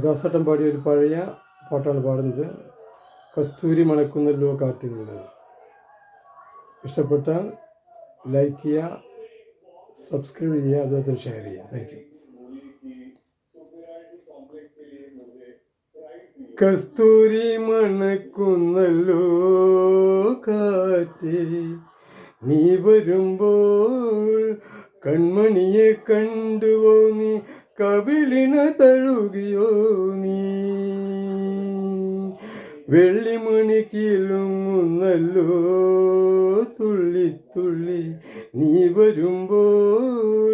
ദാസേട്ടൻ പാടിയ ഒരു പഴയ പാട്ടാണ് പാടുന്നത്. കസ്തൂരി മണക്കുന്നല്ലോ കാറ്റുന്നത്. ഇഷ്ടപ്പെട്ടാൽ ലൈക്ക് ചെയ്യുക, സബ്സ്ക്രൈബ് ചെയ്യുക, അതുപോലെ ഷെയർ ചെയ്യുക. Thank you. കസ്തൂരി മണക്കുന്നല്ലോ കാറ്റ്, നീ വരുമ്പോൾ കൺമണിയെ കണ്ടുവോ നീ, കവിളിണ തഴുകിയോ നീ, വെള്ളിമണി കീലുങ്ങുന്നല്ലോ തുള്ളി തുള്ളി, നീ വരുമ്പോൾ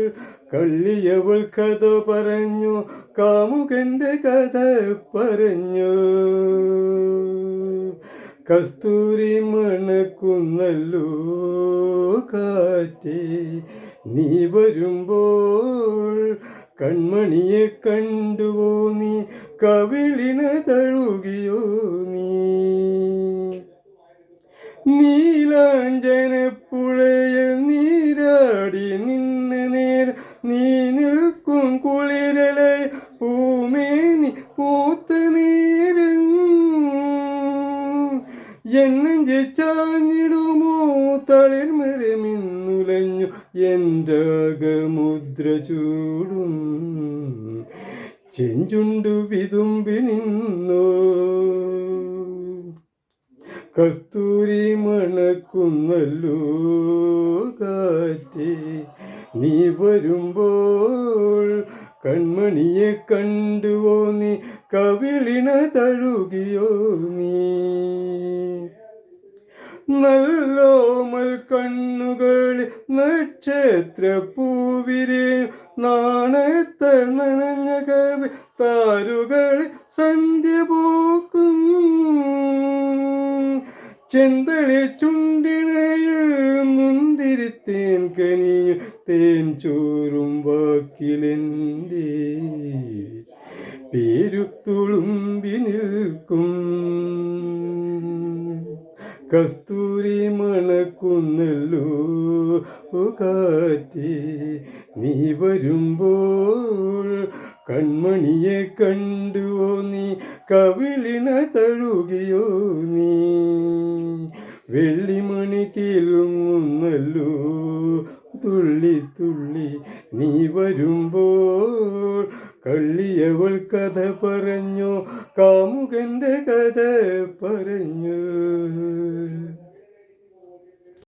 കള്ളിയവൾ കഥ പറഞ്ഞു, കാമുകന്റെ കഥ പറഞ്ഞു. കസ്തൂരി മണക്കുന്നല്ലോ കാറ്റ്, നീ വരുമ്പോൾ കൺമണിയെ കണ്ടുവോ നീ, കവിളിണ തഴുകിയോ നീ, നീലാഞ്ജനപ്പുഴയിൽ നീരാടി നിന്ന നേരം നീ നിൽക്കും കുളിരലെ പൂമേനി പൂത്ത നേരം, എന്നെ ചാഞ്ഞിടുമോ തളിർമരമിന്നുലഞ്ഞു, എൻ്റെ അകമുദ്ര ചൂടും ചെഞ്ചുണ്ടു വിതുമ്പി നിന്നോ. കസ്തൂരി മണക്കുന്നല്ലോ കാറ്റ്, നീ വരുമ്പോൾ കൺമണിയെ കണ്ടുവോ നീ, കവിളിണ തഴുകിയോ നീ, നല്ലോമൽ കണ്ണുകളിൽ നക്ഷത്രപ്പൂവിരെ, നാണത്ത നനഞ്ഞ കവി താരുകളിൽ സന്ധ്യ പൂക്കും, ചെന്തളി ചുണ്ടിണയിൽ മുന്തിരിത്തേൻ കനിയും, തേൻ ചോറും വാക്കിലെൻ്റെ പേരു തുളുമ്പി നിൽക്കും. കസ്തൂരി മണക്കുന്നല്ലോ കാറ്റ്, നീ വരുമ്പോൾ കൺമണിയെ കണ്ടുവോ നീ, കവിളിണ തഴുകിയോ നീ, വെള്ളിമണി കീലുങ്ങുന്നല്ലോ തുള്ളി തുള്ളി, നീ വരുമ്പോൾ കള്ളിയവൾ കഥ പറഞ്ഞു, കാമുകന്റെ കഥ പറഞ്ഞു.